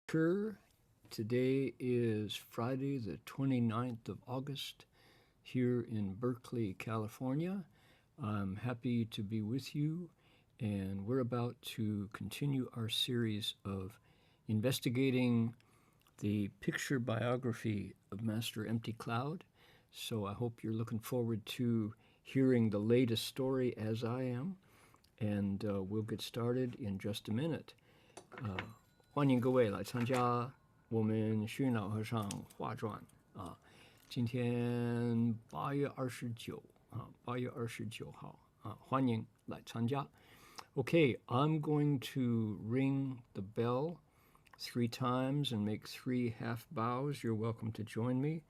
Sure. Today is Friday, the 29th of August, here in Berkeley, California. I'm happy to be with you, and we're about to continue our series of investigating the picture biography of Master Empty Cloud. So I hope you're looking forward to hearing the latest story as I am, and we'll get started in just a minute. 欢迎各位来参加我们虚老和尚画传啊，今天8月29号啊，欢迎来参加。Okay, I'm going to ring the bell 3 times and make 3 half bows. You're welcome to join me.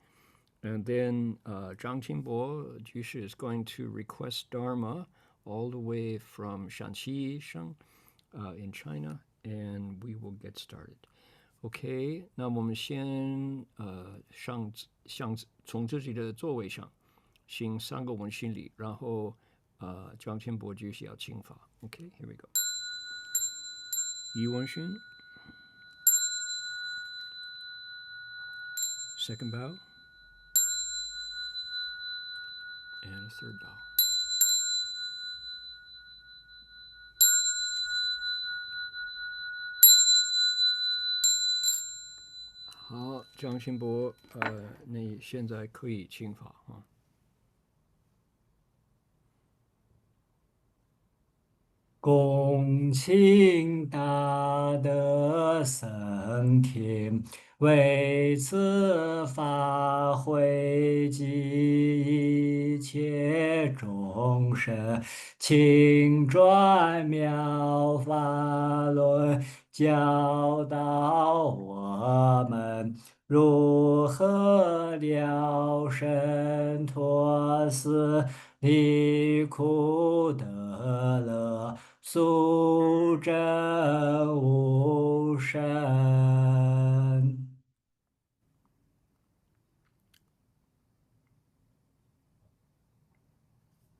And then Zhang Qingbo, Jushi, is going to request Dharma all the way from Shanxi in China, and we will get started. OK， 那我们先从自己的座位上行3个问心礼，然后张千博继续要请法。OK，here we go。一问心 ，second bow and a third bow。好，张新博，你现在可以请法啊。恭请大德僧听，为此法会及一切众生，请转妙法轮，教导我们如何了生脱死，离苦得乐。速证无生。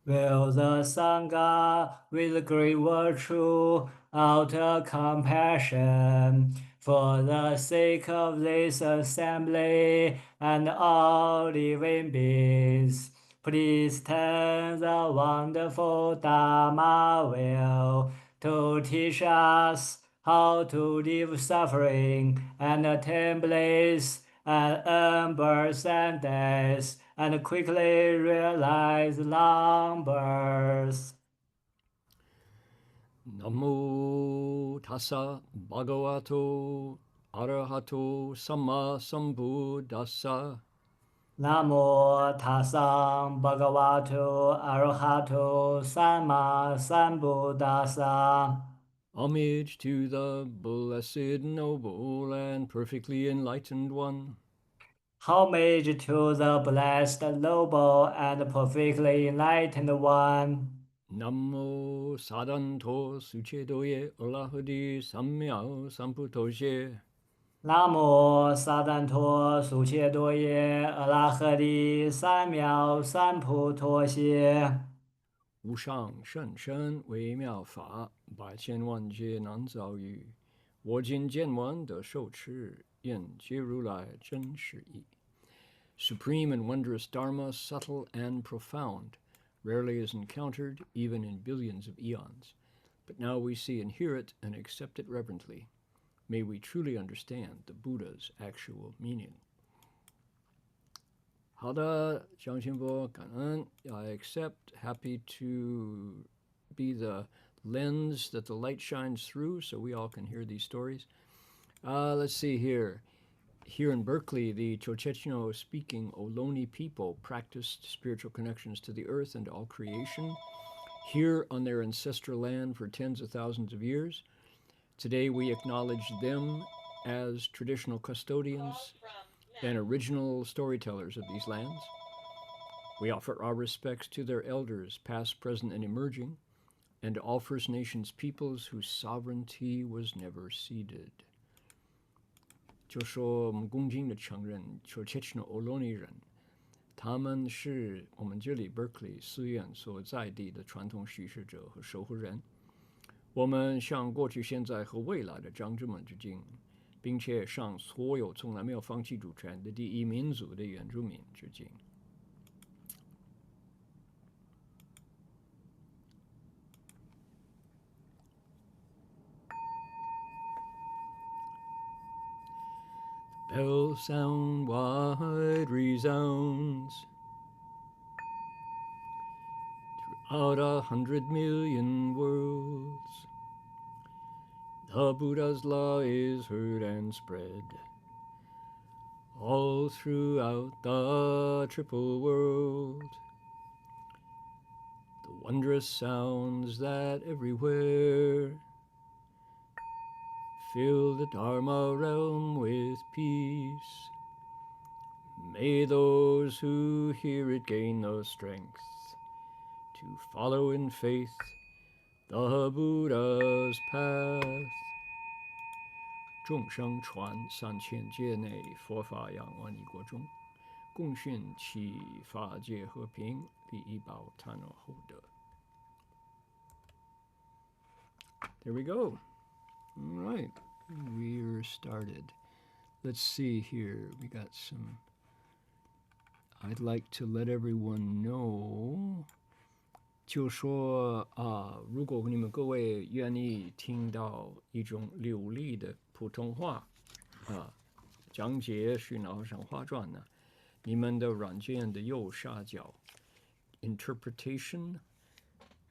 Will the Sangha with great virtue, outer compassion, for the sake of this assembly and all living beings, please turn the wonderful Dharma wheel to teach us how to leave suffering and attain bliss and earn birth and death and quickly realize long birth. Namo tassa bhagavato arahato samma sambuddhassa. Namo tassam bhagavato arahato samma sambuddhassa. Homage to the blessed, noble, and perfectly enlightened one. Homage to the blessed, noble, and perfectly enlightened one. Namo sadanto suchedoye olahadi samyao samputoshe. Namo sadanto suchedoye alahadi samyao samputoshe. 无上甚深微妙法，百千万劫难遭遇。我今见闻得受持，愿解如来真实义。Supreme and wondrous Dharma, subtle and profound, rarely is encountered even in billions of eons. But now we see and hear it and accept it reverently. May we truly understand the Buddha's actual meaning. 好的，张新波，感恩。I accept, happy to be the lens that the light shines through so we all can hear these stories. Let's see here. Here in Berkeley, the Chocechno speaking Ohlone people practiced spiritual connections to the earth and to all creation here on their ancestral land for tens of thousands of years. Today, we acknowledge them as traditional custodians and original storytellers of these lands. We offer our respects to their elders, past, present, and emerging, and to all First Nations peoples whose sovereignty was never ceded. 就说我们恭敬地承认 Chocechno Ohlone 人，他们是我们这里 Berkeley 寺院所在地的传统叙事者和守护人。我们向过去、现在和未来的长者们致敬，并且向所有从来没有放弃主权的第一民族的原住民致敬。Bell sound wide resounds throughout 100 million worlds. The Buddha's law is heard and spread all throughout the triple world. The wondrous sounds that everywhere fill the Dharma realm with peace. May those who hear it gain the strength to follow in faith the Buddha's path. 众生传3000界内，佛法扬万亿国中，共训其法界和平，利益报贪恶厚德。There we go. All right, we're started. Let's see here. We got some. I'd like to let everyone know. 就说如果你们各位愿意听到一种流利的普通话讲解《虚脑上画传》呢，你们的软件的右下角 Interpretation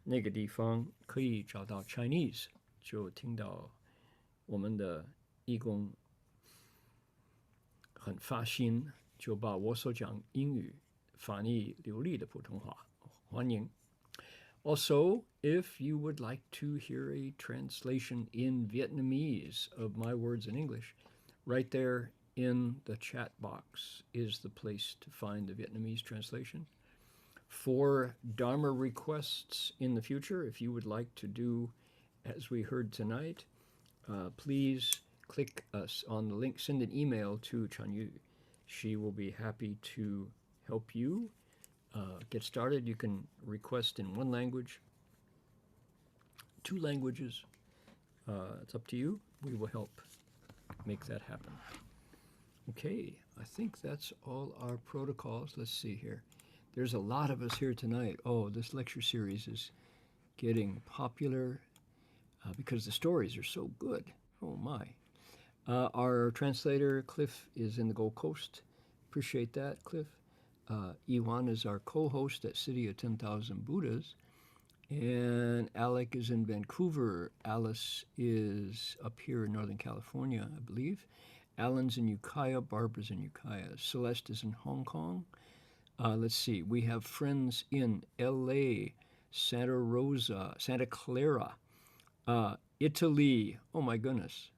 那个地方可以找到 Chinese， 就听到我们的义工很发心，就把我所讲英语翻译流利的普通话，欢迎。Also, if you would like to hear a translation in Vietnamese of my words in English, right there in the chat box is the place to find the Vietnamese translation. For Dharma requests in the future, if you would like to do as we heard tonight, please click us on the link, send an email to Chanyu. She will be happy to help you get started. You can request in one language, 2 languages. It's up to you. We will help make that happen. Okay, I think that's all our protocols. Let's see here. There's a lot of us here tonight. Oh, this lecture series is getting popular because the stories are so good. Oh my. Our translator, Cliff, is in the Gold Coast. Appreciate that, Cliff. Iwan is our co-host at City of 10,000 Buddhas. And Alec is in Vancouver. Alice is up here in Northern California, I believe. Alan's in Ukiah. Barbara's in Ukiah. Celeste is in Hong Kong. Let's see. We have friends in LA, Santa Clara, Italy. Oh my goodness.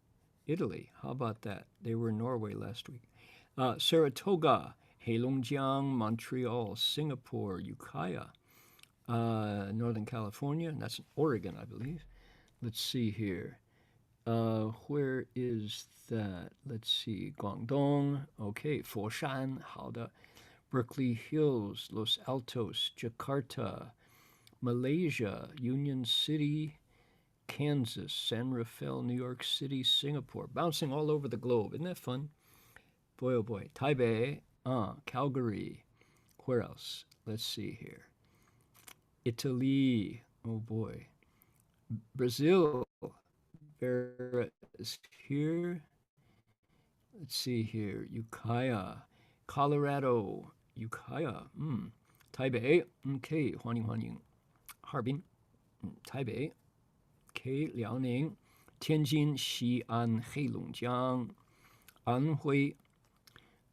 Italy. How about that? They were in Norway last week. Saratoga, Longzang, Montreal, Singapore, Ukiah, Northern California, and that's in Oregon, I believe. Let's see here. Where is that? Let's see. Guangdong, okay. Foshan, 好的. Berkeley Hills, Los Altos, Jakarta, Malaysia, Union City, Kansas, San Rafael, New York City, Singapore. Bouncing all over the globe. Isn't that fun? Boy, oh boy. Taipei, Calgary. Where else? Let's see here. Italy. Oh boy. Brazil. Vera is here. Let's see here. Ukiah. Colorado. Ukiah. Taipei. Okay. 欢迎欢迎. Harbin. Taipei. Okay. 辽宁. Tianjin, Xi'an, 黑龙江. 安徽.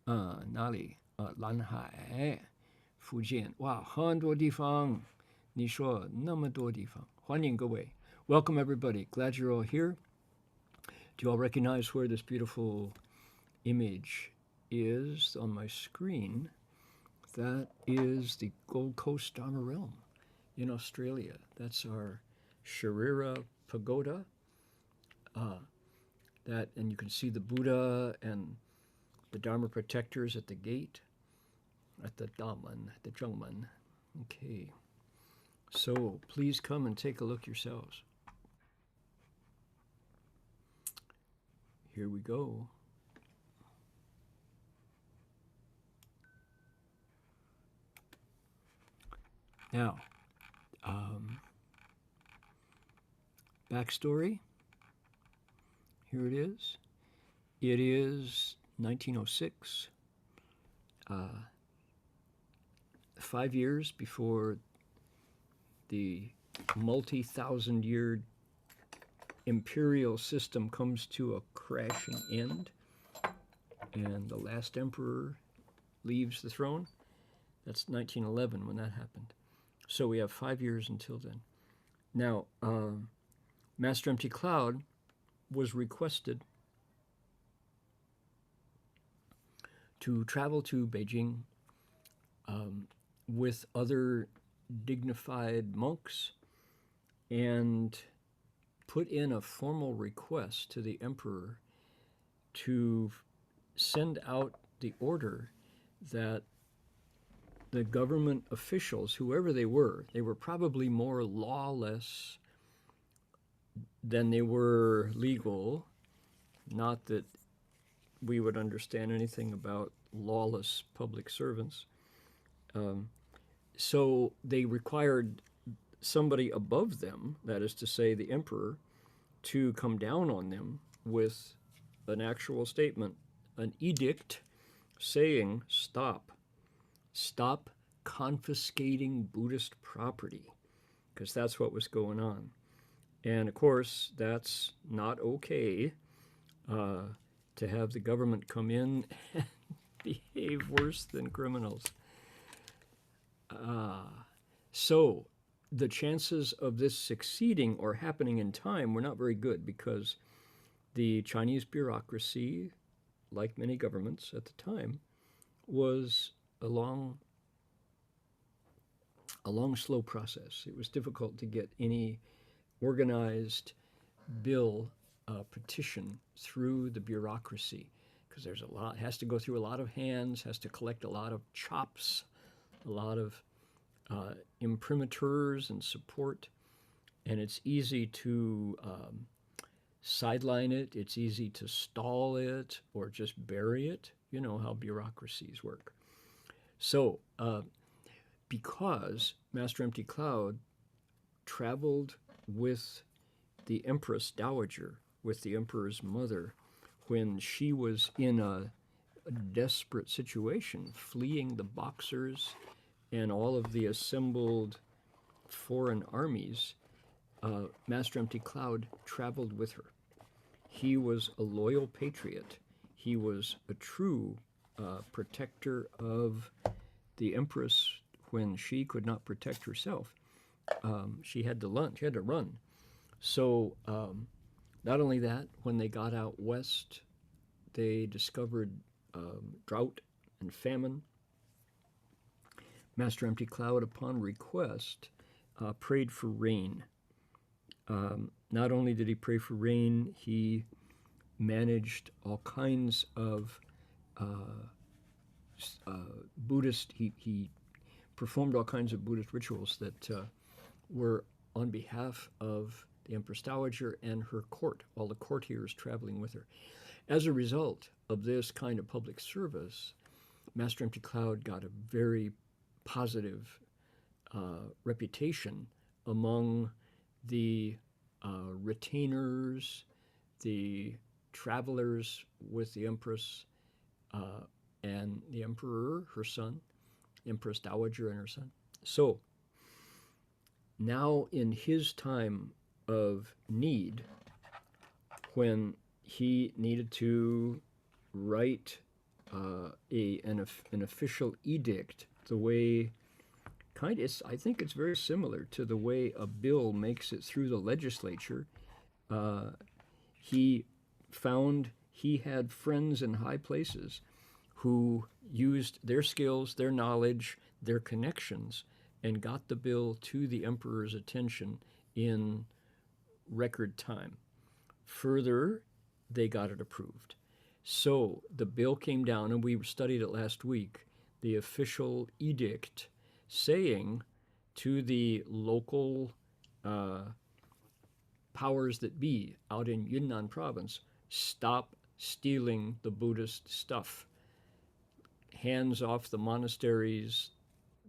哪里？南海、福建，哇，很多地方。你说那么多地方，欢迎各位。Welcome everybody. Glad you're all here. Do you all recognize where this beautiful image is on my screen? That is the Gold Coast Dharma Realm in Australia. That's our Sharira Pagoda. And you can see the Buddha and the Dharma protectors at the gate, at the Daman, the Zhengmen. Okay. So please come and take a look yourselves. Here we go. Now, backstory, here it is. It is 1906, 5 years before the multi-thousand-year imperial system comes to a crashing end, and the last emperor leaves the throne. That's 1911 when that happened. So we have 5 years until then. Now, Master Empty Cloud was requested to travel to Beijing with other dignified monks and put in a formal request to the emperor to send out the order that the government officials, whoever they were probably more lawless than they were legal. Not that we would understand anything about lawless public servants. So they required somebody above them, that is to say the emperor, to come down on them with an actual statement, an edict saying, stop confiscating Buddhist property, because that's what was going on. And of course, that's not okay to have the government come in and behave worse than criminals. So the chances of this succeeding or happening in time were not very good, because the Chinese bureaucracy, like many governments at the time, was a long, slow process. It was difficult to get any organized bill petition through the bureaucracy, because there's a lot, has to go through a lot of hands, has to collect a lot of chops, a lot of imprimaturs and support, and it's easy to sideline it, it's easy to stall it or just bury it. You know how bureaucracies work. So because Master Empty Cloud traveled with the Empress Dowager, with the emperor's mother, when she was in a desperate situation, fleeing the Boxers and all of the assembled foreign armies, Master Empty Cloud traveled with her. He was a loyal patriot. He was a true protector of the Empress when she could not protect herself. She had to run. So not only that, when they got out west, they discovered drought and famine. Master Empty Cloud, upon request, prayed for rain. Not only did he pray for rain, he managed all kinds of Buddhist, he performed all kinds of Buddhist rituals that were on behalf of the Empress Dowager and her court, all the courtiers traveling with her. As a result of this kind of public service, Master Empty Cloud got a very positive reputation among the retainers, the travelers with the Empress and the Emperor, her son, Empress Dowager and her son. So now in his time of need, when he needed to write an official edict, the way I think it's very similar to the way a bill makes it through the legislature. He found he had friends in high places who used their skills, their knowledge, their connections, and got the bill to the emperor's attention in record time. Further, they got it approved. So the bill came down, and we studied it last week, the official edict saying to the local powers that be out in Yunnan province, stop stealing the Buddhist stuff. Hands off the monasteries,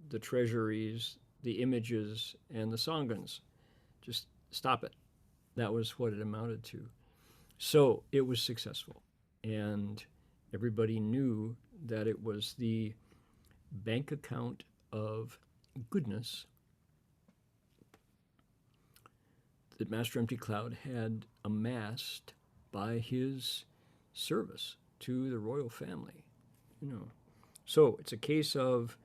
the treasuries, the images and the sanghas. Just stop it. That was what it amounted to. So it was successful, and everybody knew that it was the bank account of goodness that Master Empty Cloud had amassed by his service to the royal family. So it's a case of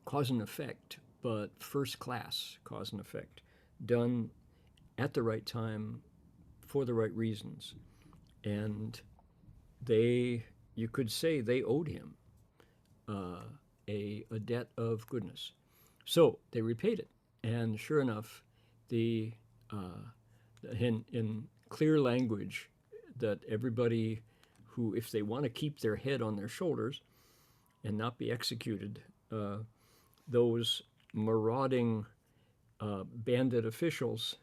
cause and effect, but first class cause and effect, done at the right time for the right reasons. And you could say they owed him a debt of goodness. So they repaid it. And sure enough, in clear language, that everybody who, if they want to keep their head on their shoulders and not be executed, those marauding bandit officials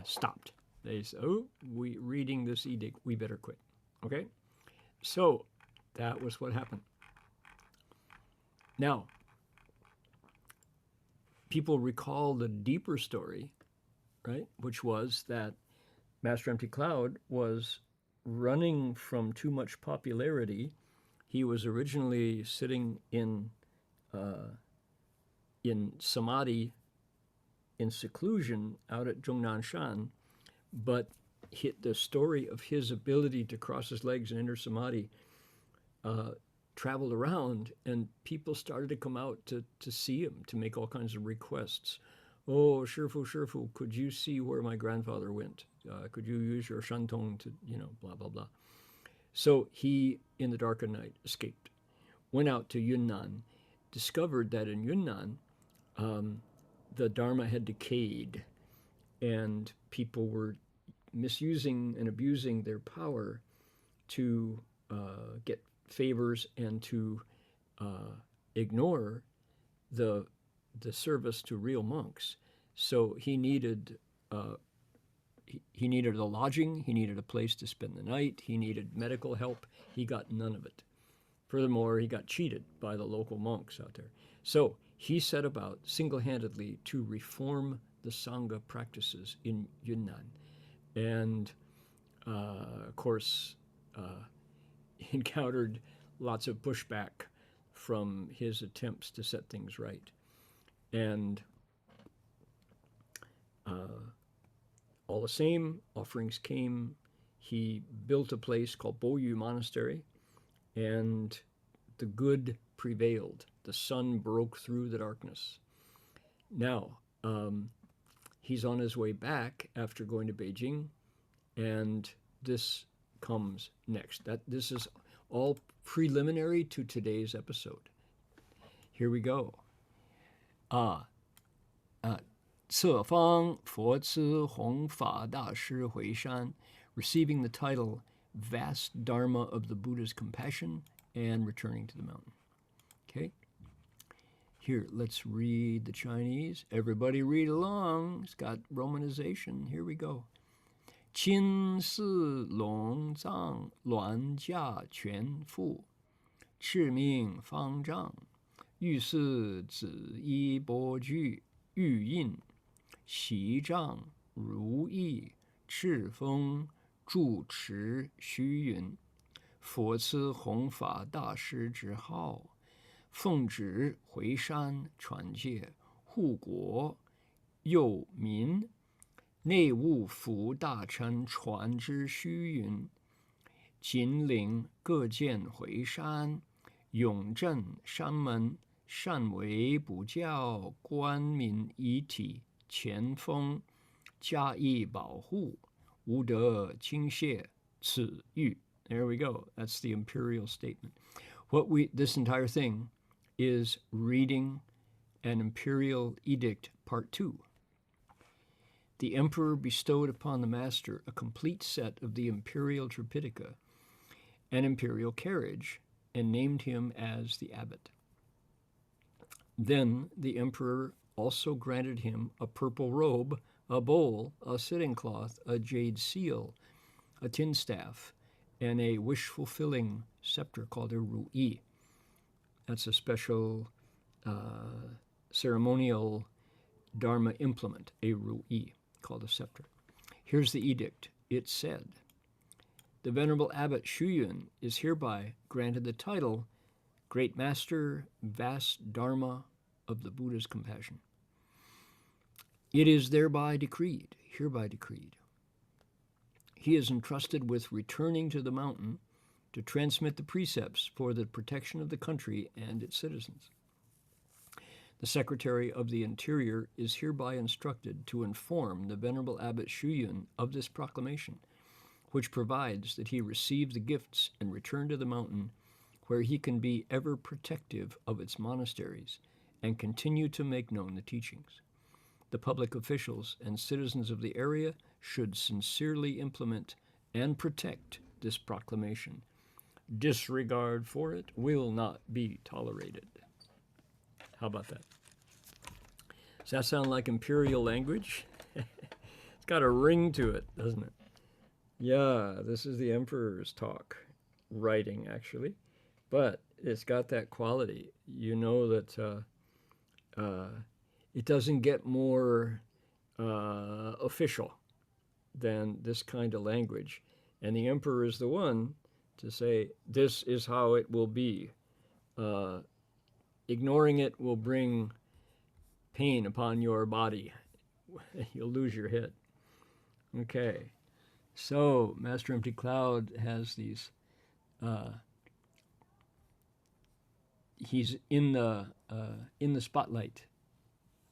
stopped. They said, "Oh, we reading this edict, we better quit." Okay, so that was what happened. Now, people recall the deeper story, right? Which was that Master Empty Cloud was running from too much popularity. He was originally sitting in samadhi, in seclusion out at Zhongnanshan, but the story of his ability to cross his legs and enter samadhi traveled around, and people started to come out to see him, to make all kinds of requests. "Oh, Shifu, could you see where my grandfather went? Could you use your shantong to, blah, blah, blah." So he, in the dark of night, escaped, went out to Yunnan, discovered that in Yunnan, the Dharma had decayed, and people were misusing and abusing their power to get favors and to ignore the service to real monks. So he needed a lodging, he needed a place to spend the night, he needed medical help. He got none of it. Furthermore, he got cheated by the local monks out there. So he set about single-handedly to reform the Sangha practices in Yunnan. And, of course, encountered lots of pushback from his attempts to set things right. And all the same, offerings came. He built a place called Boyu Monastery, and the good prevailed. The sun broke through the darkness. Now, he's on his way back after going to Beijing, and this comes next. This is all preliminary to today's episode. Here we go. 侧方佛慈弘法大师回山, receiving the title Vast Dharma of the Buddha's Compassion and returning to the mountain. Okay? Here, let's read the Chinese. Everybody read along. It's got romanization. Here we go. 亲似龙藏銮驾全副赤命方丈御赐紫衣钵具玉印席杖如意赤峰住持虚云佛慈弘法大师之号奉旨回山传戒护国佑民内务府大臣传之虚云金陵各见回山永镇山门善为补教官民遗体前锋加以保护无得轻泄此欲 There we go. That's the imperial statement. This entire thing is reading an imperial edict part 2. The emperor bestowed upon the master a complete set of the imperial Tripitaka, an imperial carriage, and named him as the abbot. Then the emperor also granted him a purple robe, a bowl, a sitting cloth, a jade seal, a tin staff, and a wish-fulfilling scepter called a ru'i. That's a special ceremonial Dharma implement, a ru'i, called a scepter. Here's the edict. It said, the Venerable Abbot Shuyun is hereby granted the title Great Master, Vast Dharma of the Buddha's Compassion. It is hereby decreed. He is entrusted with returning to the mountain to transmit the precepts for the protection of the country and its citizens. The Secretary of the Interior is hereby instructed to inform the Venerable Abbot Shuyun of this proclamation, which provides that he receive the gifts and return to the mountain, where he can be ever protective of its monasteries and continue to make known the teachings. The public officials and citizens of the area should sincerely implement and protect this proclamation. Disregard for it will not be tolerated. How about that? Does that sound like imperial language? It's got a ring to it, doesn't it? Yeah, this is the emperor's talk, writing actually, but it's got that quality. You know that it doesn't get more official than this kind of language. And the emperor is the one to say, this is how it will be. Ignoring it will bring pain upon your body. You'll lose your head. Okay, so Master Empty Cloud has these, he's in the spotlight,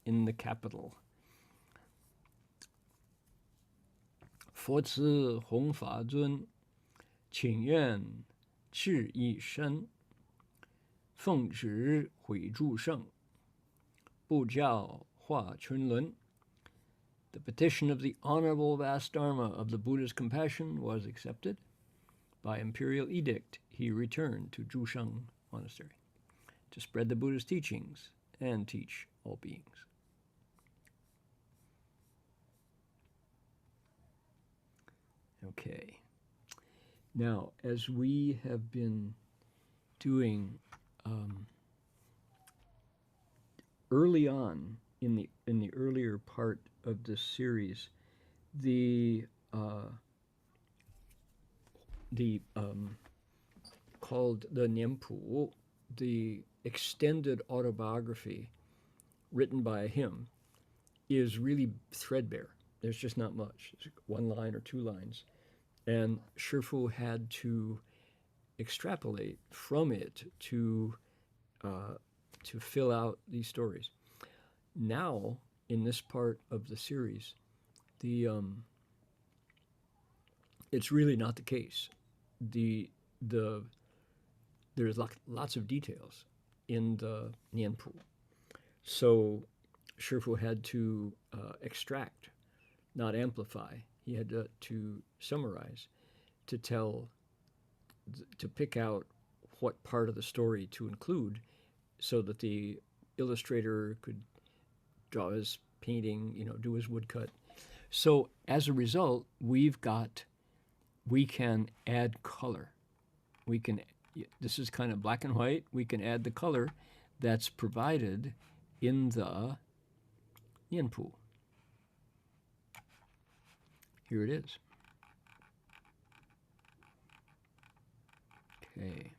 in the capital. 佛慈弘法尊，请愿至一身，奉旨毁诸圣，不教化群伦. The petition of the Honorable Vast Dharma of the Buddha's Compassion was accepted. By imperial edict, he returned to Zhusheng Monastery to spread the Buddha's teachings and teach all beings. Okay. Now, as we have been doing early on in the earlier part of this series, the called the Nianpu, the extended autobiography written by him, is really threadbare. There's just not much. It's one line or two lines. And Shifu had to extrapolate from it to fill out these stories. Now, in this part of the series, it's really not the case. There's lots of details in the Nianpu. So Shifu had to extract, not amplify. He had to summarize, to pick out what part of the story to include so that the illustrator could draw his painting, do his woodcut. So as a result, we can add color. This is kind of black and white. We can add the color that's provided in the Nianpu. Here it is. Okay.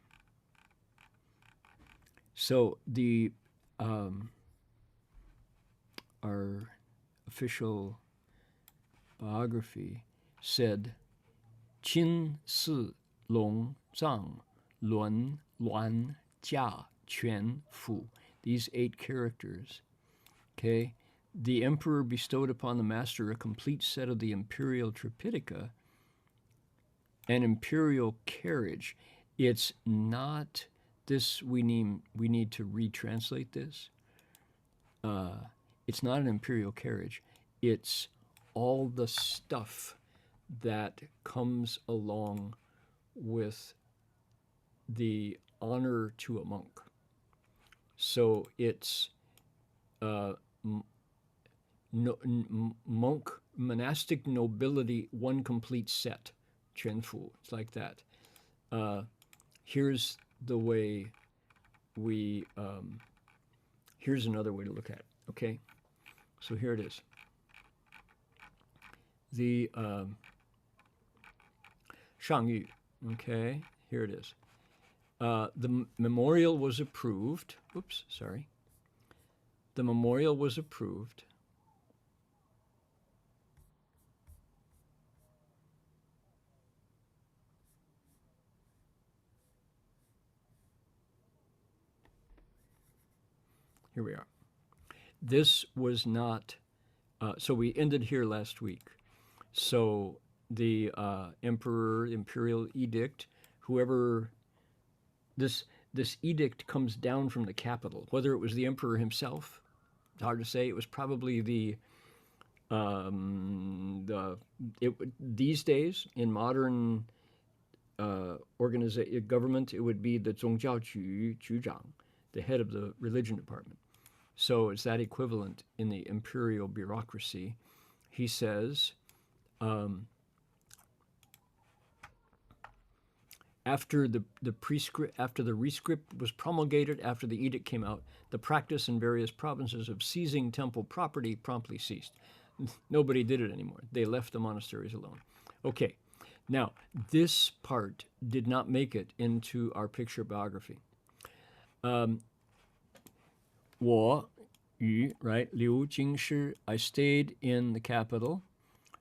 So our official biography said, Qin Si Longzang Luan Luan Jia Quan Fu. These 8 characters. Okay. The emperor bestowed upon the master a complete set of the imperial Tripitaka, an imperial carriage. It's not this, we need to retranslate this. It's not an imperial carriage. It's all the stuff that comes along with the honor to a monk. So it's monastic nobility, one complete set, Quanfu. It's like that. Here's the way we Here's another way to look at it, okay? So here it is. The Shangyu, okay? Here it is. The memorial was approved. Oops, sorry. The memorial was approved. Here we are. This was not, so we ended here last week. So the emperor, imperial edict, whoever, this edict comes down from the capital. Whether it was the emperor himself, it's hard to say. It was probably these days in modern government, it would be the 宗教局长, the head of the religion department. So it's that equivalent in the imperial bureaucracy. He says, after the rescript was promulgated, after the edict came out, the practice in various provinces of seizing temple property promptly ceased. Nobody did it anymore. They left the monasteries alone. Okay, now this part did not make it into our picture biography. 我与 right 留京师 I stayed in the capital.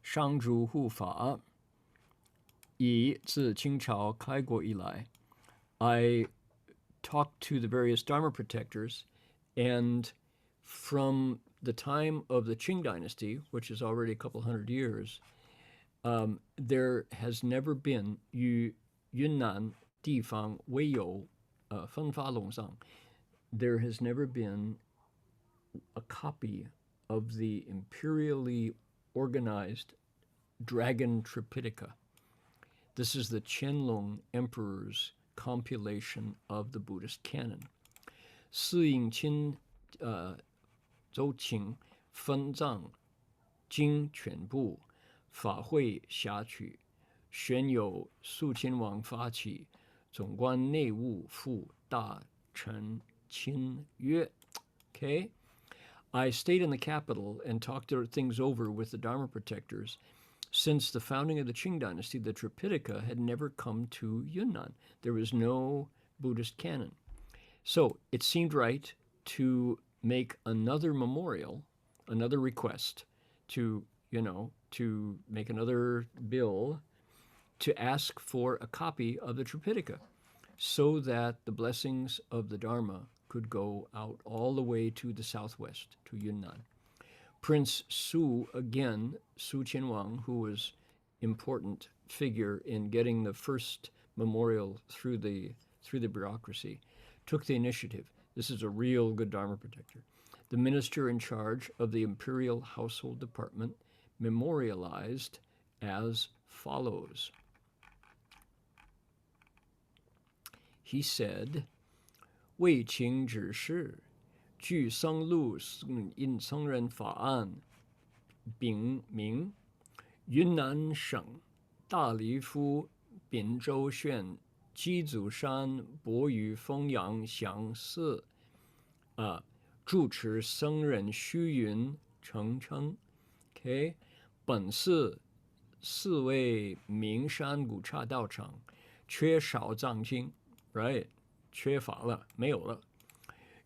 商主护法以自清朝开国以来 I talked to the various Dharma protectors, and from the time of the Qing dynasty, which is already a couple hundred years, there has never been 与云南地方唯有分发Longzang. There has never been a copy of the imperially organized Dragon Tripitaka. This is the Qianlong Emperor's compilation of the Buddhist canon. 四应钦周请分藏经全部法会辖取，选有肃亲王发起，总观内务副大臣钦约. Okay? I stayed in the capital and talked things over with the Dharma protectors. Since the founding of the Qing dynasty, the Tripitaka had never come to Yunnan. There was no Buddhist canon. So it seemed right to make another memorial, another request, to make another bill to ask for a copy of the Tripitaka so that the blessings of the Dharma could go out all the way to the southwest, to Yunnan. Prince Su, again, Su Qianwang, who was important figure in getting the first memorial through the bureaucracy, took the initiative. This is a real good Dharma protector. The minister in charge of the imperial household department memorialized as follows. He said, 为请指示据僧录印僧人法案丙明云南省大理府滨州县鸡足山博屿丰阳乡寺住持僧人虚云成称 OK 本寺四位名山古刹道场缺少藏经 right 缺乏了没有了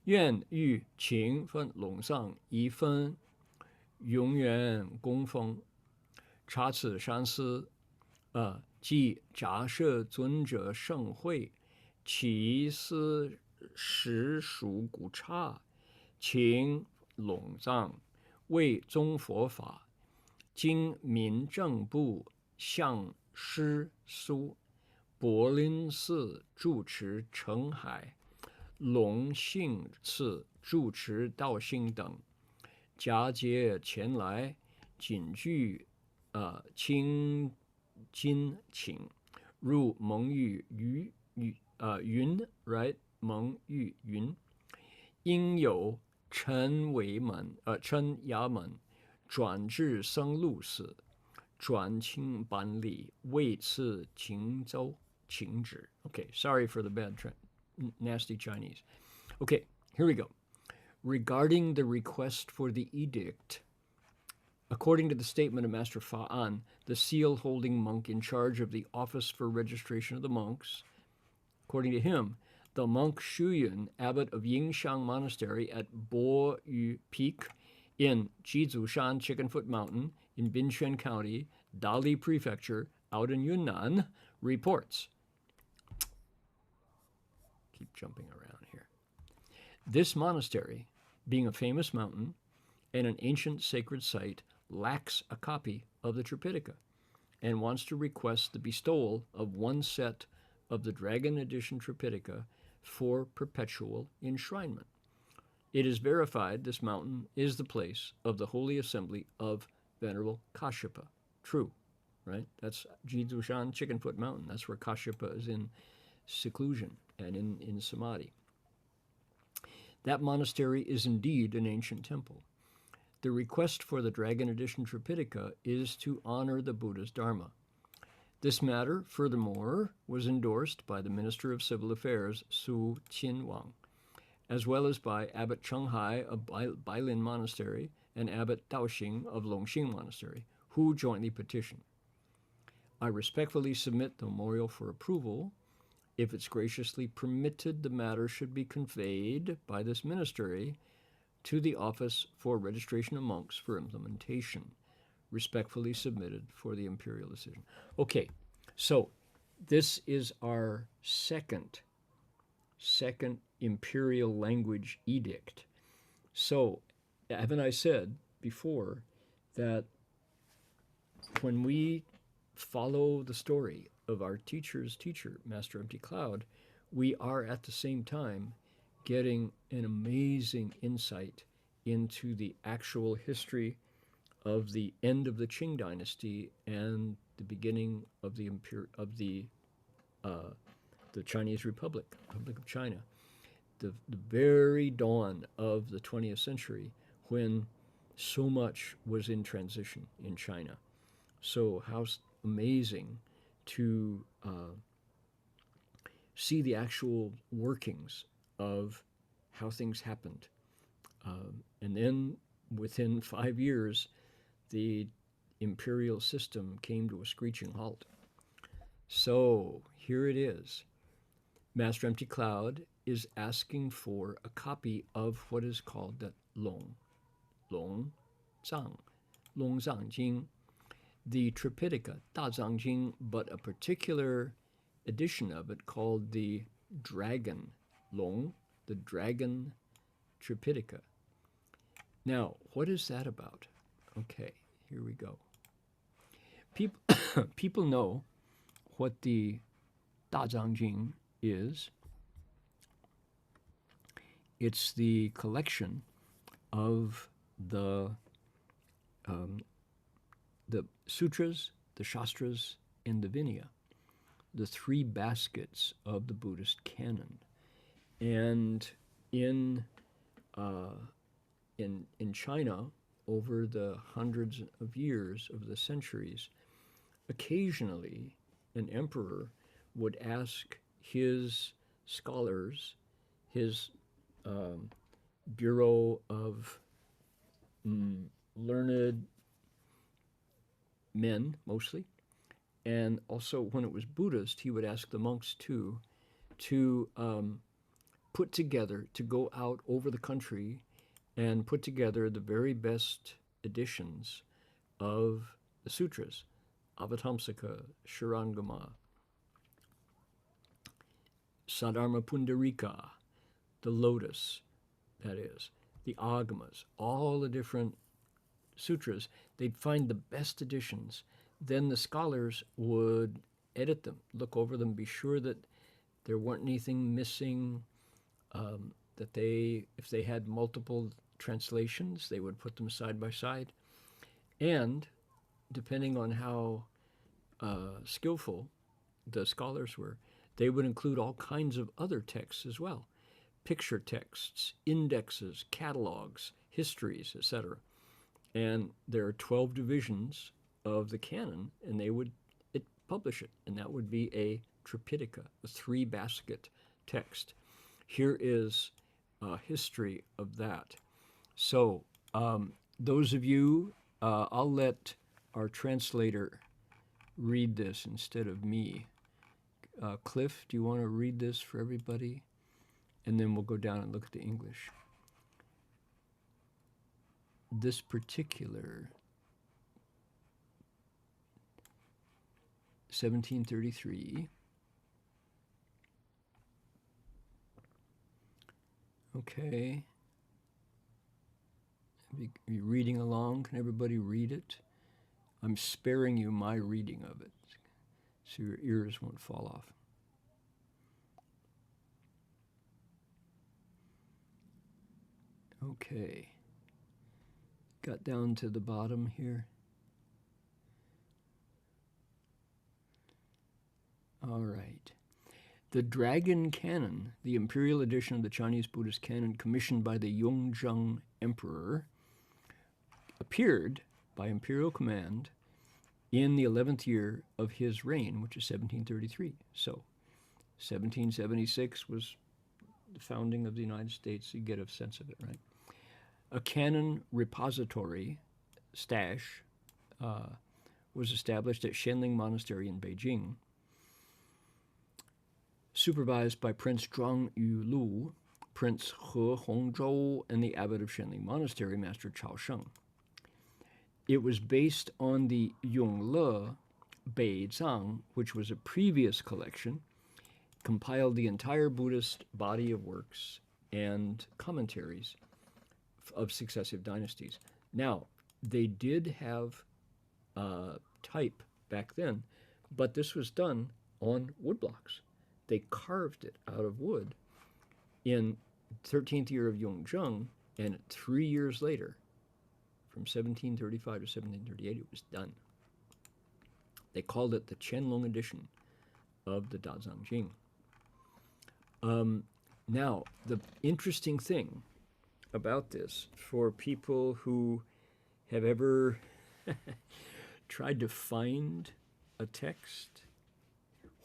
愿欲请分Longzang一分永远供奉查此山寺即假设尊者盛会其司实属古刹请Longzang为宗佛法经民政部向师苏柏林寺住持澄海隆信寺住持道信等假借前来谨具清金请入蒙玉云 right 蒙玉云应有陈衙门转至僧录寺转清办理为此请奏请旨 Okay, sorry for the bad nasty Chinese. Okay, here we go. regarding the request for the edict. According to the statement of Master Fa An, the seal-holding monk in charge of the office for registration of the monks, according to him, the monk Shuyun, abbot of Yingxiang Monastery at Bo Yu Peak in Jizushan Chickenfoot Mountain in Binchuan County, Dali Prefecture, out in Yunnan, reports. Keep jumping around here. This monastery, being a famous mountain and an ancient sacred site, lacks a copy of the Tripitaka and wants to request the bestowal of one set of the Dragon Edition Tripitaka for perpetual enshrinement. It is verified this mountain is the place of the holy assembly of Venerable Kashyapa. True, right? That's Jidushan Chickenfoot Mountain. That's where Kashyapa is in seclusion and in samadhi. That monastery is indeed an ancient temple. The request for the Dragon Edition Tripitaka is to honor the Buddha's Dharma. This matter, furthermore, was endorsed by the Minister of Civil Affairs, Su Qinwang, as well as by Abbot Chenghai of Bailin Monastery and Abbot Daoxing of Longxing Monastery, who jointly petitioned. I respectfully submit the memorial for approval. If it's graciously permitted, the matter should be conveyed by this ministry to the Office for Registration of Monks for implementation. Respectfully submitted for the imperial decision. Okay, so this is our second imperial language edict. So, haven't I said before that when we follow the story of our teacher's teacher, Master Empty Cloud, we are at the same time getting an amazing insight into the actual history of the end of the Qing dynasty and the beginning of the Chinese Republic of China, the very dawn of the 20th century, when so much was in transition in China. So how amazing to see the actual workings of how things happened. And then within 5 years, the imperial system came to a screeching halt. So here it is. Master Empty Cloud is asking for a copy of what is called the Longzang Jing, the Tripitaka, Dazang Jing, but a particular edition of it called the Dragon the Dragon Tripitaka. Now, what is that about? Okay, here we go. People know what the Dazang Jing is. It's the collection of the sutras, the shastras, and the Vinaya, the three baskets of the Buddhist canon. And in China, over the hundreds of years, over the centuries, occasionally an emperor would ask his scholars, his bureau of learned men, mostly, and also when it was Buddhist, he would ask the monks too, to put together, to go out over the country and put together the very best editions of the sutras, Avatamsaka, Shurangama, Sadharma Pundarika, the lotus, that is, the agamas, all the different sutras. They'd find the best editions. Then the scholars would edit them, look over them, be sure that there weren't anything missing, that if they had multiple translations, they would put them side by side. And depending on how skillful the scholars were, they would include all kinds of other texts as well. Picture texts, indexes, catalogs, histories, etc. And there are 12 divisions of the canon, and they would publish it, and that would be a Tripitaka, a three-basket text. Here is history of that. So those of you, I'll let our translator read this instead of me. Cliff, do you want to read this for everybody? And then we'll go down and look at the English. This particular 1733. Okay. Are you reading along? Can everybody read it? I'm sparing you my reading of it, so your ears won't fall off. Okay. Got down to the bottom here. All right. The Dragon Canon, the imperial edition of the Chinese Buddhist Canon commissioned by the Longzang Emperor, appeared by imperial command in the 11th year of his reign, which is 1733. So 1776 was the founding of the United States. You get a sense of it, right? A canon repository, stash, was established at Shenling Monastery in Beijing, supervised by Prince Zhuang Yulu, Prince He Hongzhou, and the abbot of Shenling Monastery, Master Chao Sheng. It was based on the Yongle Beizang, which was a previous collection, compiled the entire Buddhist body of works and commentaries of successive dynasties. Now, they did have type back then, but this was done on woodblocks. They carved it out of wood in 13th year of Yongzheng, and 3 years later, from 1735 to 1738, it was done. They called it the Qianlong edition of the Dazang Jing. Now, the interesting thing about this, for people who have ever tried to find a text,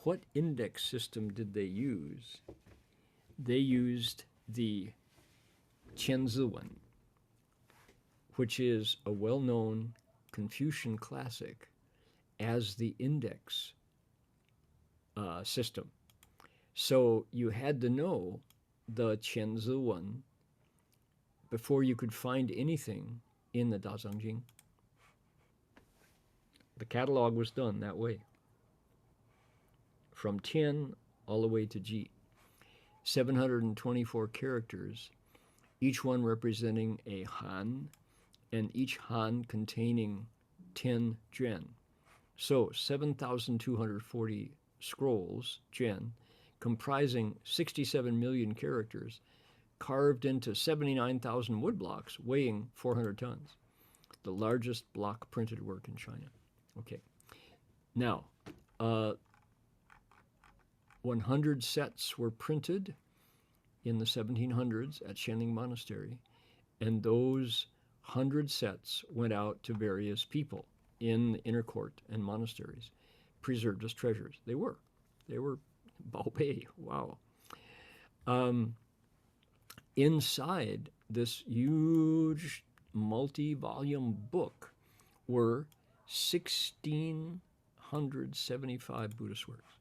what index system did they use? They used the Qianziwen, which is a well-known Confucian classic, as the index system. So you had to know the Qianziwen before you could find anything in the Dazang Jing. The catalog was done that way, from Tian all the way to Ji. 724 characters, each one representing a Han, and each Han containing 10 Zhen. So 7,240 scrolls, Zhen, comprising 67 million characters, carved into 79,000 woodblocks, weighing 400 tons. The largest block printed work in China. Okay. Now, 100 sets were printed in the 1700s at Shenling Monastery, and those 100 sets went out to various people in the inner court and monasteries, preserved as treasures. They were Baobei, wow. Inside this huge multi-volume book were 1,675 Buddhist works.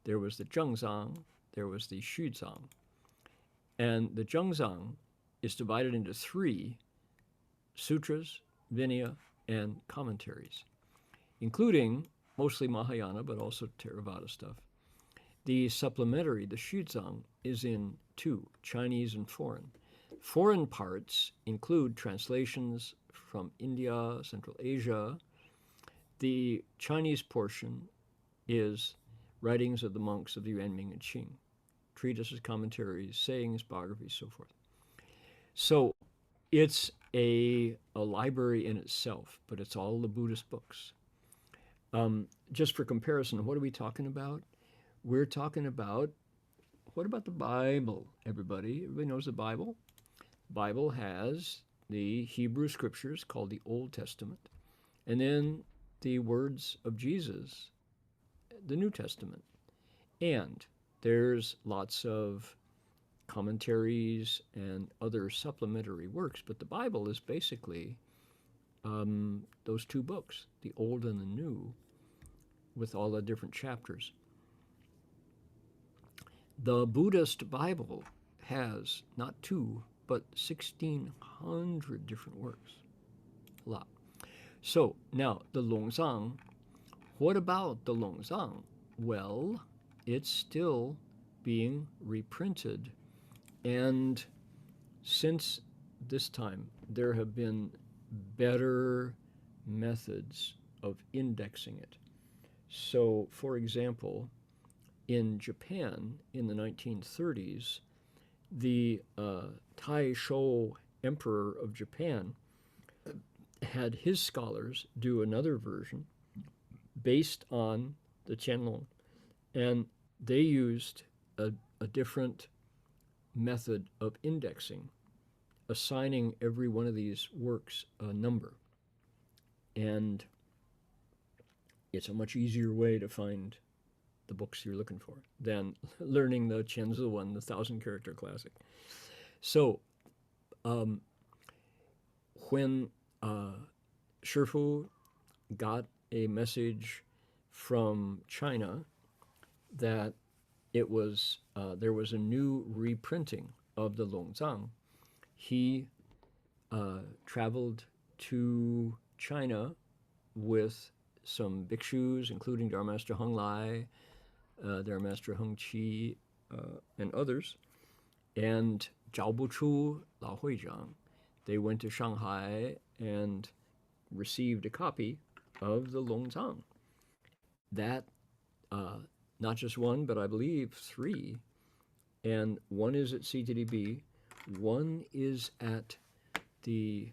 There was the Zhengzang, there was the Xuzang, and the Zhengzang is divided into 3 sutras, Vinaya, and commentaries, including mostly Mahayana, but also Theravada stuff. The supplementary, the Xuzang, is in 2, Chinese and foreign. Foreign parts include translations from India, Central Asia. The Chinese portion is writings of the monks of the Yuanming and Qing, treatises, commentaries, sayings, biographies, so forth. So it's a library in itself, but it's all the Buddhist books. Just for comparison, what are we talking about? We're talking about, what about the Bible, everybody? Everybody knows the Bible? The Bible has the Hebrew scriptures called the Old Testament, and then the words of Jesus, the New Testament. And there's lots of commentaries and other supplementary works, but the Bible is basically those two books, the Old and the New, with all the different chapters. The Buddhist Bible has not two, but 1,600 different works. A lot. So now the Longzang, what about the Longzang? Well, it's still being reprinted, and since this time there have been better methods of indexing it. So, for example, in Japan in the 1930s, the Taisho Emperor of Japan had his scholars do another version based on the Qianlong, and they used a different method of indexing, assigning every one of these works a number. And it's a much easier way to find the books you're looking for than learning the Qianzi one, the 1,000-character classic. So when Shifu got a message from China that it was there was a new reprinting of the Longzang, he traveled to China with some bhikshus, including Dharma Master Heng Lai, Dharma Master Heng Qi, and others, and Zhao Buchu, Lao Huizhang. They went to Shanghai and received a copy of the Longzang. That, not just one, but I believe three, and one is at CTDB, one is at the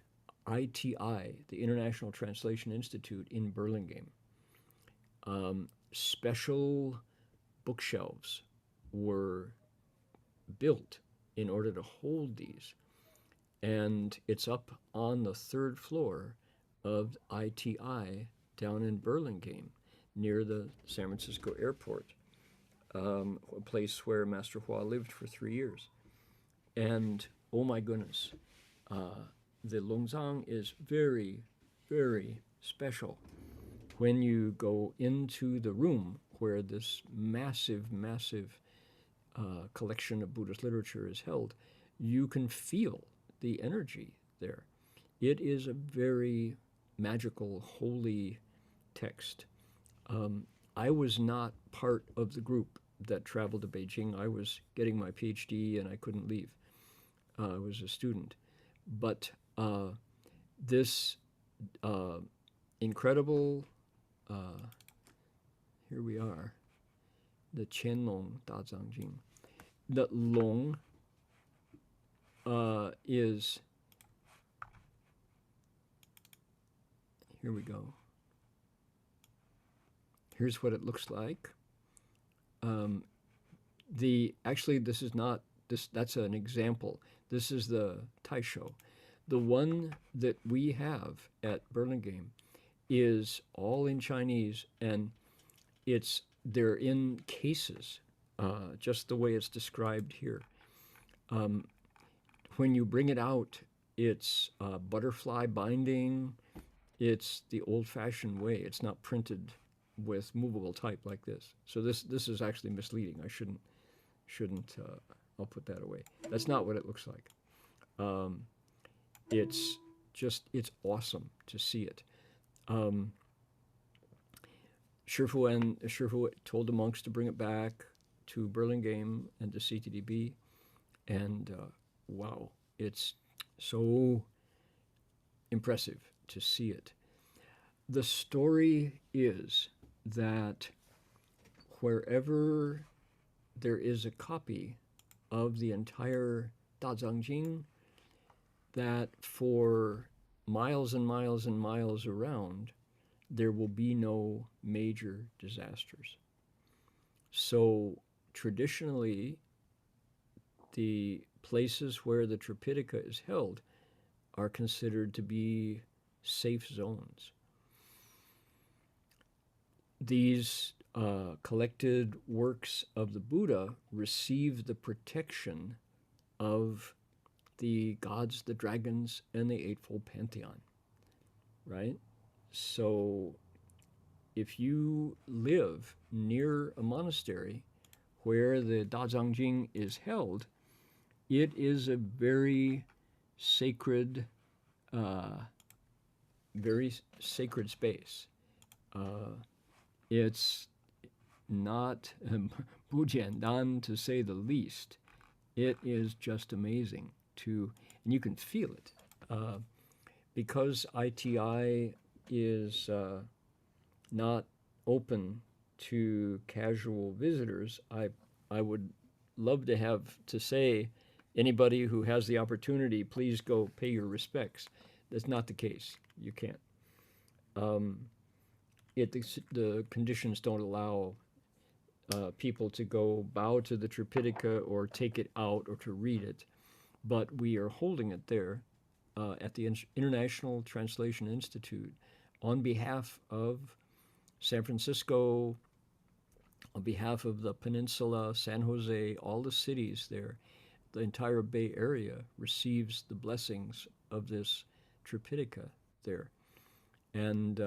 ITI, the International Translation Institute in Burlingame. Special bookshelves were built in order to hold these, and it's up on the third floor of ITI down in Burlingame near the San Francisco airport, a place where Master Hua lived for 3 years. And oh my goodness, the Longzang is very, very special. When you go into the room where this massive, massive collection of Buddhist literature is held, you can feel the energy there. It is a very magical, holy text. I was not part of the group that traveled to Beijing. I was getting my PhD and I couldn't leave. I was a student. But this incredible, here we are, the Qianlong Dazang Jing. The Long is, here we go. Here's what it looks like. Actually, this is not, that's an example. This is the Taisho. The one that we have at Burlingame is all in Chinese, and they're in cases, just the way it's described here. When you bring it out, it's butterfly binding. It's the old-fashioned way. It's not printed with movable type like this. So this is actually misleading. I shouldn't. I'll put that away. That's not what it looks like. It's awesome to see it. Shifu told the monks to bring it back to Burlingame and to CTDB, and wow, it's so impressive to see it. The story is that wherever there is a copy of the entire Dazang Jing, that for miles and miles and miles around, there will be no major disasters. So traditionally, the places where the Tripitaka is held are considered to be safe zones. These collected works of the Buddha receive the protection of the gods, the dragons, and the Eightfold Pantheon, right? So if you live near a monastery where the Dazangjing is held, it is a very sacred, space. It's not bujiandan, to say the least. It is just amazing and you can feel it. Because ITI is not open to casual visitors, I would love to have to say, anybody who has the opportunity, please go pay your respects. That's not the case. You can't. The conditions don't allow people to go bow to the Tripitaka or take it out or to read it, but we are holding it there at the International Translation Institute on behalf of San Francisco, on behalf of the peninsula, San Jose, all the cities there. The entire Bay Area receives the blessings of this Tripitaka there. And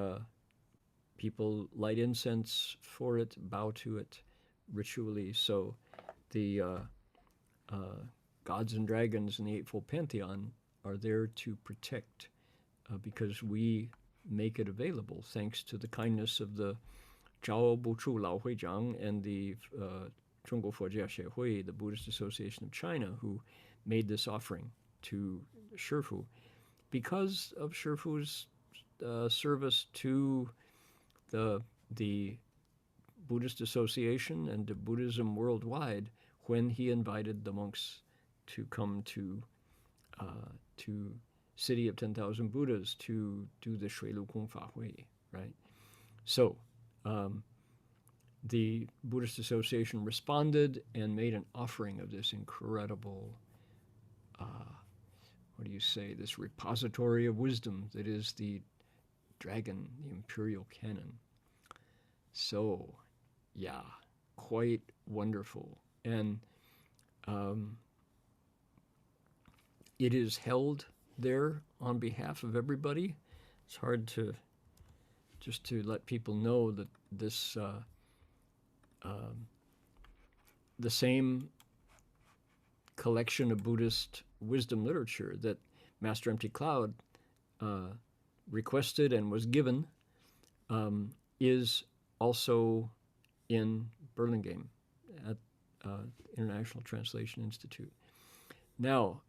people light incense for it, bow to it ritually. So the gods and dragons in the Eightfold Pantheon are there to protect because we make it available thanks to the kindness of the Zhao Buchu Lao Huizhang and the Zhongguo Fojia Xiehui, the Buddhist Association of China, who made this offering to Shifu. Because of Shifu's service to the Buddhist Association and to Buddhism worldwide, when he invited the monks to come to City of 10,000 Buddhas to do the Shui Lu Kung Fa Hui, right? So the Buddhist Association responded and made an offering of this incredible, this repository of wisdom that is the Dragon, the Imperial Canon. So, yeah, quite wonderful. And it is held there on behalf of everybody. It's hard to let people know that this the same collection of Buddhist wisdom literature that Master Empty Cloud requested and was given is also in Burlingame at International Translation Institute. Now,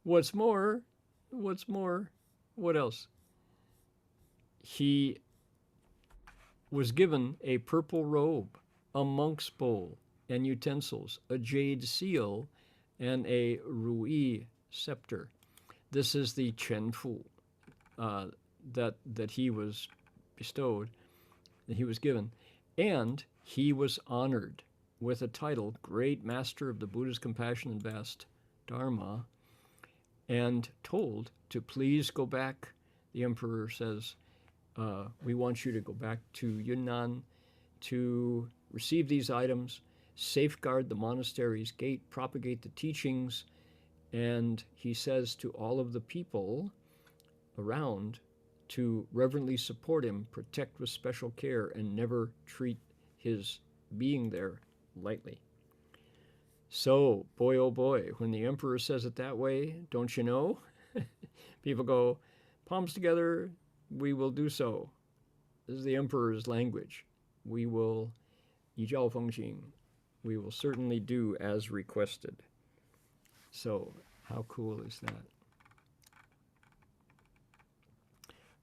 what's more, what else? He was given a purple robe, a monk's bowl and utensils, a jade seal, and a ruyi scepter. This is the Chenfu that he was bestowed, that he was given. And he was honored with a title, Great Master of the Buddha's Compassion and Vast Dharma, and told to please go back. The emperor says, we want you to go back to Yunnan to receive these items, safeguard the monastery's gate, propagate the teachings, and he says to all of the people around to reverently support him, protect with special care, and never treat his being there lightly. So, boy, oh boy, when the emperor says it that way, don't you know? People go, palms together, we will do so. This is the emperor's language. We will, yi zhao feng xing, we will certainly do as requested. So, how cool is that?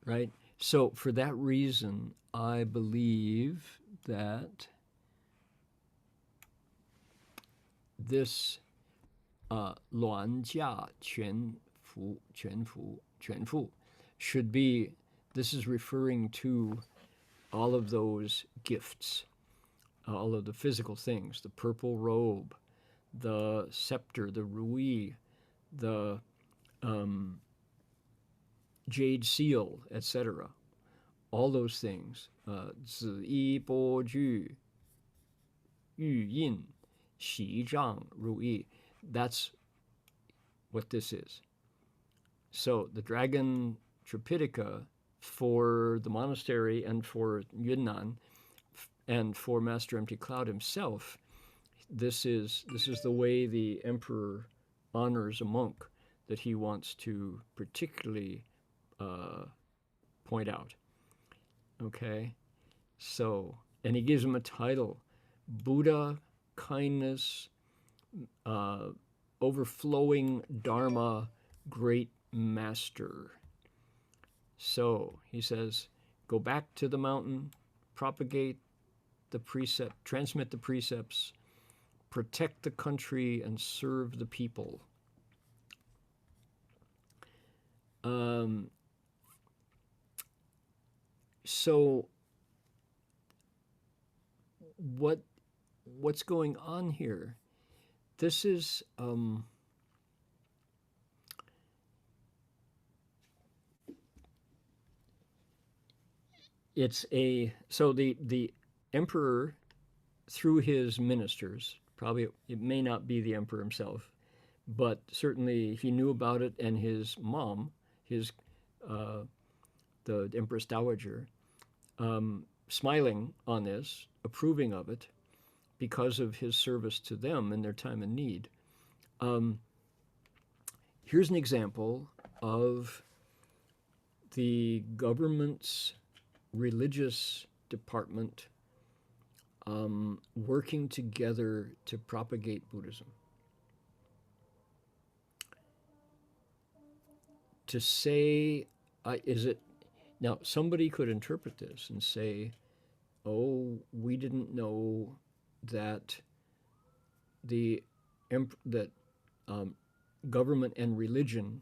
Right? So, for that reason, I believe that this luan jia quan fu should be, this is referring to all of those gifts, all of the physical things, the purple robe, the scepter, the ruyi, the jade seal, etc. All those things, zi yi bo ju, yu yin, xi zhang ru yi. That's what this is. So the Dragon Tripitaka for the monastery and for Yunnan and for Master Empty Cloud himself, this is the way the emperor honors a monk that he wants to particularly point out. Okay, so, and he gives him a title, Buddha, kindness, overflowing Dharma, great master. So he says, go back to the mountain, propagate the precept, transmit the precepts, protect the country, and serve the people. So what's going on here? This is so the emperor, through his ministers, probably it may not be the emperor himself, but certainly he knew about it, and his mom, the Empress Dowager, smiling on this, approving of it, because of his service to them in their time of need. Here's an example of the government's religious department working together to propagate Buddhism. To say, is it, now somebody could interpret this and say, oh, we didn't know that government and religion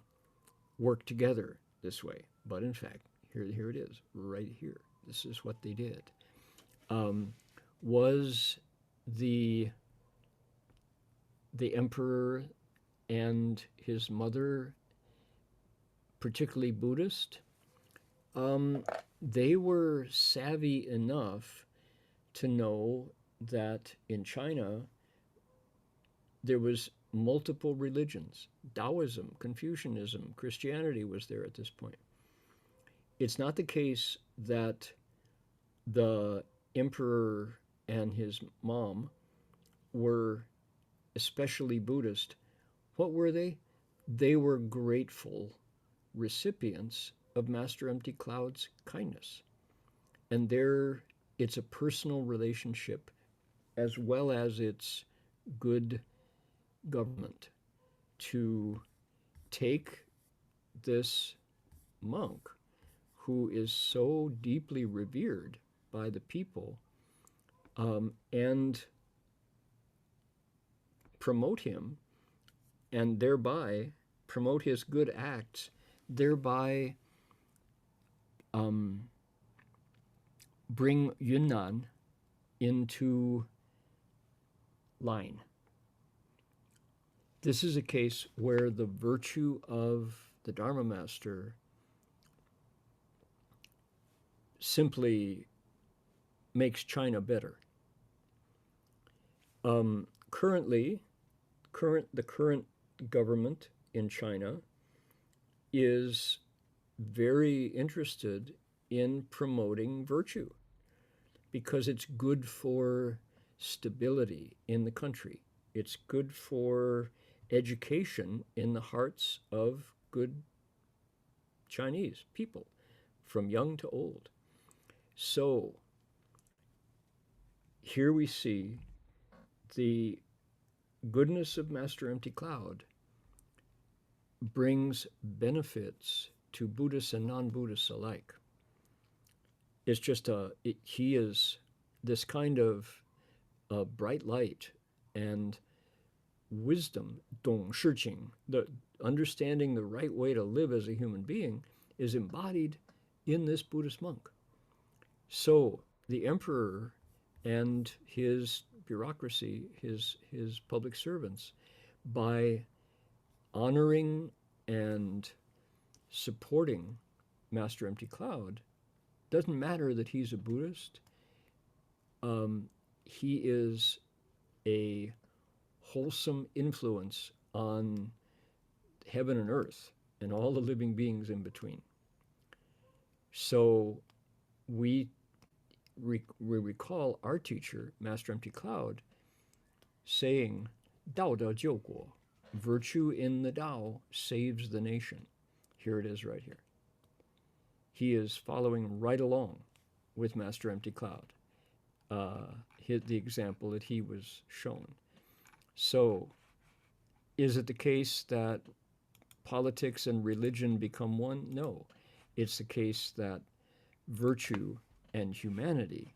work together this way. But in fact, here it is, right here. This is what they did. Was the emperor and his mother particularly Buddhist? They were savvy enough to know that in China there was multiple religions. Taoism, Confucianism, Christianity was there at this point. It's not the case that the emperor and his mom were especially Buddhist. What were they? They were grateful recipients of Master Empty Cloud's kindness. And it's a personal relationship as well as it's good government to take this monk who is so deeply revered by the people and promote him, and thereby promote his good acts, thereby bring Yunnan into line. This is a case where the virtue of the Dharma Master simply makes China better. The current government in China is very interested in promoting virtue because it's good for stability in the country. It's good for education in the hearts of good Chinese people, from young to old. So here we see the goodness of Master Empty Cloud brings benefits to Buddhists and non-Buddhists alike. It's just he is this kind of bright light and wisdom, 懂事情, the understanding the right way to live as a human being is embodied in this Buddhist monk. So the emperor and his bureaucracy, his public servants, by honoring and supporting Master Empty Cloud, doesn't matter that he's a Buddhist. He is a wholesome influence on heaven and earth and all the living beings in between. So we recall our teacher, Master Empty Cloud, saying, Dao de jiu guo, virtue in the Tao saves the nation. Here it is right here. He is following right along with Master Empty Cloud, the example that he was shown. So is it the case that politics and religion become one? No. It's the case that virtue and humanity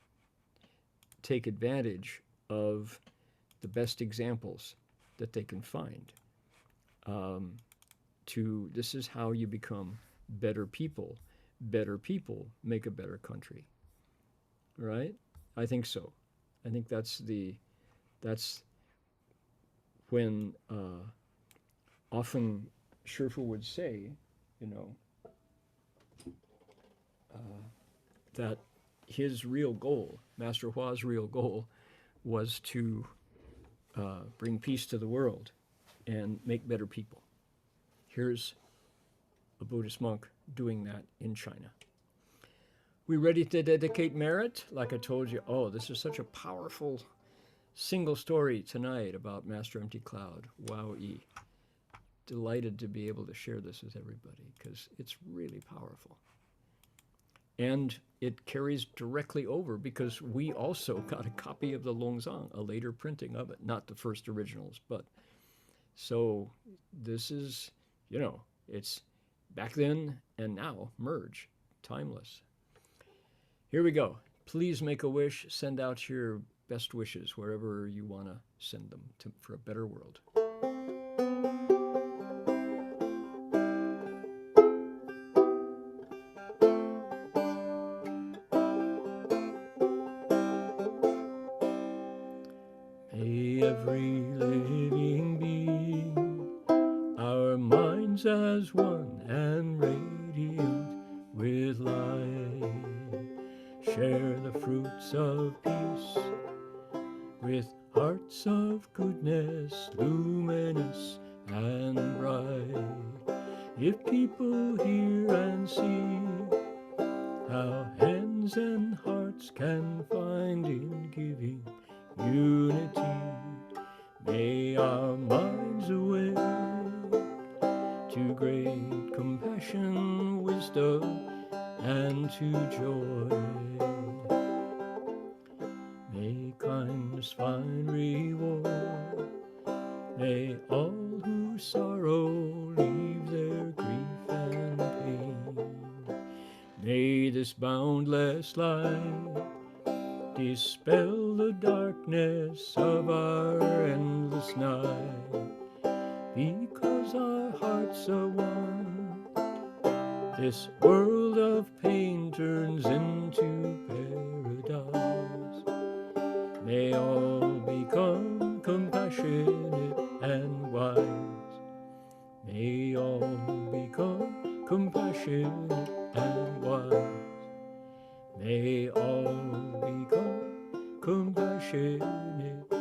take advantage of the best examples that they can find. This is how you become better people. Better people make a better country. Right? I think so. I think that's when often Shifu would say, that his real goal, Master Hua's real goal, was to bring peace to the world and make better people. Here's a Buddhist monk doing that in China. We ready to dedicate merit? Like I told you, this is such a powerful single story tonight about Master Empty Cloud. Wow-ee. Delighted to be able to share this with everybody because it's really powerful. And it carries directly over because we also got a copy of the Longzang, a later printing of it, not the first originals, but so this is, it's back then and now merge, timeless. Here we go. Please make a wish, send out your best wishes wherever you want to send them for a better world. May every living being, our minds as one and radiant with light, share the fruits of peace with hearts of goodness, luminous and bright. If people hear and see how hands and hearts can find in giving unity, may our minds awake to great compassion, wisdom, and to joy. May kindness find reward. May all who sorrow leave their grief and pain. May this boundless light dispel the darkness of our endless night. Because our hearts are one, this world of pain turns into paradise. May all become compassionate and wise. May all become compassionate and wise. May all become compassionate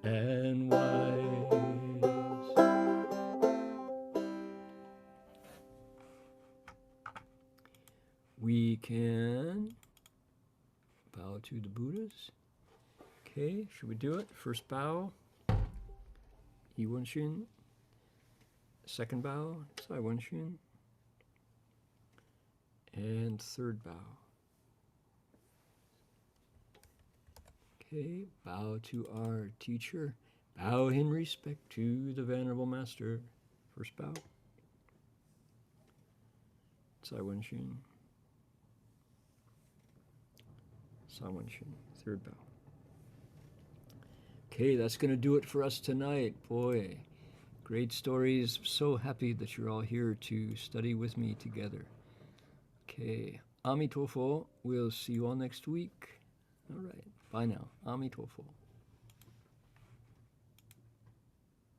and wise. We can bow to the Buddhas. Okay, should we do it? First bow, Yiwenshin. Second bow, Saiwenshin. And third bow. Okay, bow to our teacher. Bow in respect to the Venerable Master. First bow. Saiwenshin. Saiwenshin. Third bow. Okay, that's going to do it for us tonight. Boy, great stories. So happy that you're all here to study with me together. Okay, Amitofo. We'll see you all next week. All right, bye now. Amitofo.